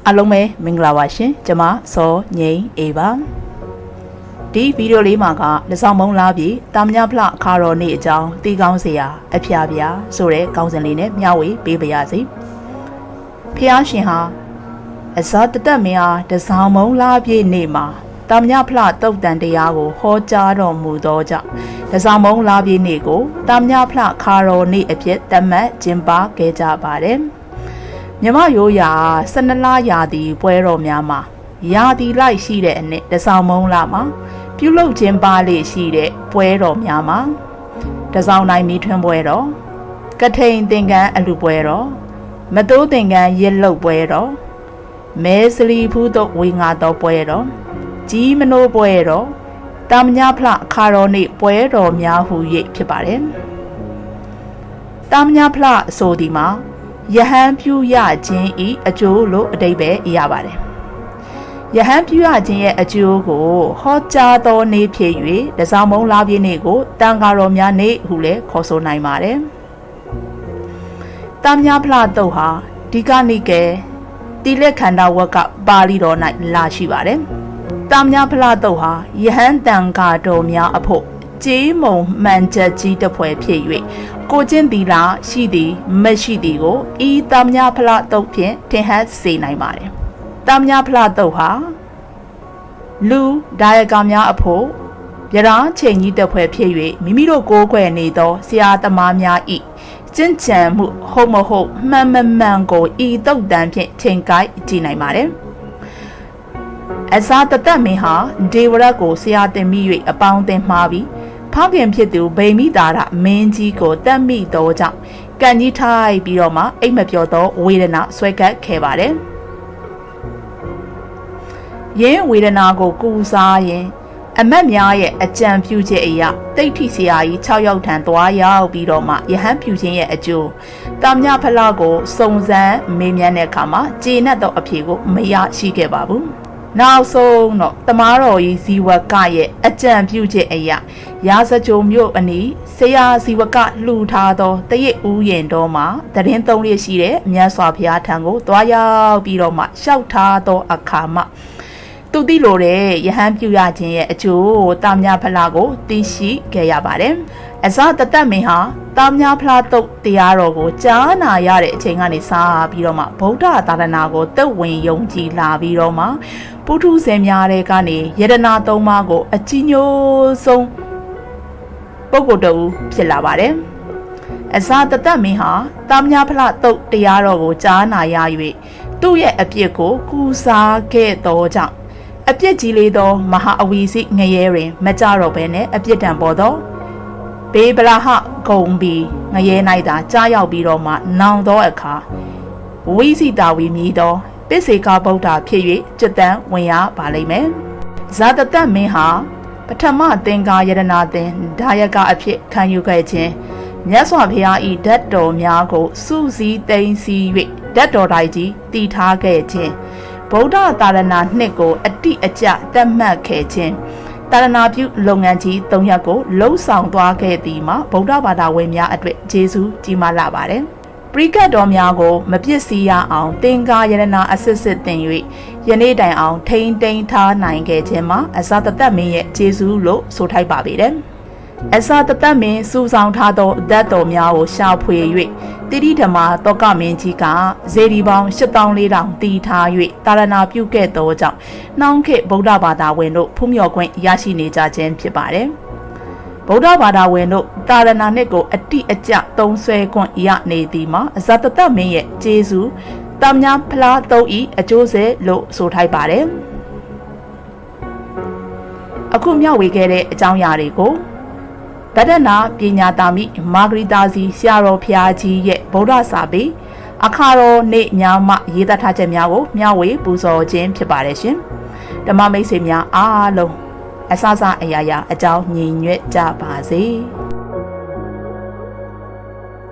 အားလုံးပဲမင်္ဂလာပါရှင်ကျွန်မစောငိမ့်အေပါဒီဗီဒီယိုလေးမှာကလက်ဆောင်မုံလာပြီးတာမညဖလအခါတော်နေ့အကြောင်းတီးကောင်းစရာအဖျားပြားဆိုတဲ့ကောင်းစဉ်လေးနဲ့မျှဝေပေးပါရစေဖျားရှင်ဟာအဇာတတက်မင်းအားတစောင်းမုံလာပြည့်နေ့မှာတာမညဖလတုတ်တန်တရားကိုဟောကြားတော်မူသောကြောင့်တစောင်းမုံလာပြည့်နေ့ကိုတာမညဖလအခါတော်နေ့အဖြစ်သတ်မှတ်ကျင်းပခဲ့ကြပါတယ်မြမရိုးရာ12လရာသီပွဲတော်များမှာရာသီလိုက်ရှိတဲ့အနှစ်တစောင်းမုံလာမှာပြုလုပ်ခြင်းပါလေရှိတဲ့ပွဲတော်များမှာတစောင်းတိုင်းမီထွန်းပွဲတော်ကထိန်သင်္ကန်းအလူပွဲတော်မတိုးသင်္ကန်းရစ်လုတ်ပွဲတော်မဲစလီဖူးတို့ဝေငါတော်ပွဲတော်ကြီးမနိုးပွဲတော်တာမညဖလအခါတော်နေ့ပွဲတော်များဟူ၍ဖြစ်ပါတယ်တာမညဖလအဆိုဒီမှာယဟန်ပြုရခြင်းဤအကျိုးလို့အဓိပ္ပာယ်ရပါတယ်ယဟန်ပြုရခြင်းရဲ့အကျိုးကိုဟောကြားသောနေ့ဖြစ်၍တစောင်းမုံလာပြည့်နေ့ကိုတန်ဃာတော်များနေ့ဟုလည်းခေါ်ဆိုနိုင်ပါတယ်တာမညဖလတုတ်ဟာဒီကနိကေတိလက်ခန္ဓာဝက်ကပါဠိတော်၌လာရှိပါတယ်တာမညဖလတုတ်ဟာယဟန်တန်ဃာတော်များအဖို့ကျေးမုံမှန်ချက်ကြီးတစ်ဖွဲဖြစ်၍ကိုချင်းတီလာရှိသည်မရှိသည်ကိုဤတာမညဖလတုတ်ဖြင့်ထင်ဟပ်စေနိုင်ပါတယ်တာမညဖလတုတ်ဟာလူဒါယကများအဖို့ပြရာချိန်ကြီးတစ်ဖွဲဖြစ်၍မိမိတို့ကိုးကွယ်နေသောဆရာသမားများဤကျင့်ကြံမှုဟုတ်မဟုတ်မှန်မမှန်ကိုဤတုတ်တန်ဖြင့်ချိန်ကိုက်ကြည့်နိုင်ပါတယ်အဇာတတမင်းဟာဒေဝရတ်ကိုဆရာတင်မိ၍အပေါင်းတင်မှားပြီးဖခင်ဖြစ်သူဗိမိတာရမင်းကြီးကိုတတ်မိသောကြောင့်ကံကြီးထိုက်ပြီးတော့မှအိမ်မပြောသောဝေဒနာဆွဲကပ်ခဲ့ပါတယ်။ယင်းဝေဒနာကိုကူစားရင်အမတ်များရဲ့အကြံပြုချက်အရာတိဋ္ဌိဆရာကြီး6ယောက်ထံသွားရောက်ပြီးတော့မှယဟန်ပြုခြင်းရဲ့အကျိုးတာမညဖလကိုစုံစမ်းမေးမြန်းတဲ့အခါမှာကျေနပ်သောအဖြေကိုမရရှိခဲ့ပါဘူး။နောက်ဆုံးတော့တမားတော်ကြီးဇီဝကရဲ့အကြံပြုချက်အရာရာဇကြိုမြို့အနီးဆရာဇီဝကလှူထားသောတရစ်ဦးရင်တော်မှာတရင်သုံးရရှိတဲ့မြတ်စွာဘုရားထံကိုသွားရောက်ပြီးတော့မှလျှောက်ထားသောအခါမှာသူသိလိုတဲ့ယဟန်ပြုရခြင်းရဲ့အကျိုးတာမညဖလကိုသိရှိခဲ့ရပါတယ်အဇာတတမင်းဟာတာမညဖလတုတ်တရားတော်ကိုကြားနာရတဲ့အချိန်ကနေစပြီးတော့မှဗုဒ္ဓသာသနာကိုသက်ဝင်ယုံကြည်လာပြီးတော့မှပုထုဇဉ်များတဲ့ကနေယတနာသုံးပါးကိုအကြီးညိုဆုံးပုဂ္ဂိုလ်တူဖြစ်လာပါတယ်အဇာတတမင်းဟာတာမညဖလတုတ်တရားတော်ကိုကြားနာရ၍သူ့ရဲ့အပြစ်ကိုကူစားခဲ့သောကြောင့်အပြစ်ကြီးလေးသောမဟာအဝီစီငရဲတွင်မကြတော့ဘဲနဲ့အပြစ်ဒဏ်ပေါ်သောဘေးဗလာဟဂုံဘီငရဲ၌သာကြားရောက်ပြီးတော့မှနောင်သောအခါဝိစီတာဝီမြည်သောပစ္စေကဗုဒ္ဓဖြစ်၍จิตတန်ဝင်ရပါလိမ့်မယ်ဇာတတမင်းဟာပထမသင်္ကာယရနာသင်ဒါယကအဖြစ်ခံယူခဲ့ခြင်းမြတ်စွာဘုရား၏ဓာတ်တော်များကိုစုစည်းသိမ်းဆည်း၍ဓာတ်တော်တိုင်းကြီးတည်ထားခဲ့ခြင်းဗုဒ္ဓသာရဏနှစ်ကိုအတိအကျသတ်မှတ်ခဲ့ခြင်းသာရဏပြုလုပ်ငန်းကြီး၃ရပ်ကိုလှုပ်ဆောင်သွားခဲ့သည်မှာဗုဒ္ဓဘာသာဝင်များအတွက်ကျေးဇူးကြီးမားလာပါတယ်ပရိကတ်တော်များကိုမပစ်စီရအောင်သင်္ကာယရနာအစစ်စစ်တင်၍ယနေ့တိုင်အောင်ထိန်းသိမ်းထားနိုင်ခဲ့ခြင်းမှာအဇာတတမင်းရဲ့ကျေးဇူးလို့ဆိုထိုက်ပါပေတယ်အဇာတတမင်းစူဆောင်ထားသောဓာတ်တော်များကိုရှာဖွေ၍တိရိဓမ္မတောကမင်းကြီးကဇေဒီပေါင်း8400တည်ထား၍တာရဏပြုခဲ့သောကြောင့်နှောင်းခေတ်ဗုဒ္ဓဘာသာဝင်တို့ဖူးမြော်ခွင့်ရရှိနေကြခြင်းဖြစ်ပါတယ်ဗုဒ္ဓဘာသာဝင်တို့တာရဏနှစ်ကိုအတိအကျသုံးဆွဲခွင့်ရနေသည်မှာအဇာတတမင်းရဲ့ကျေးဇူးတာမညဖလတုတ်ဤအကျိုးဆက်လို့ဆိုထိုက်ပါတယ်အခုမျှဝေခဲ့တဲ့အကြောင်းအရာတွေကိုဗဒနာပညာတာမိမာဂရီတာစီဆရာတော်ဖျားကြီးရဲ့ဗုဒ္ဓစာပေအခါတော်နေ့များမှရေးသားထားချက်များကိုမျှဝေပူဇော်ခြင်းဖြစ်ပါတယ်ရှင်ဓမ္မမိတ်ဆွေများအားလုံးအစစအရာရာအကြောင်းညီညွတ်ကြပါစေ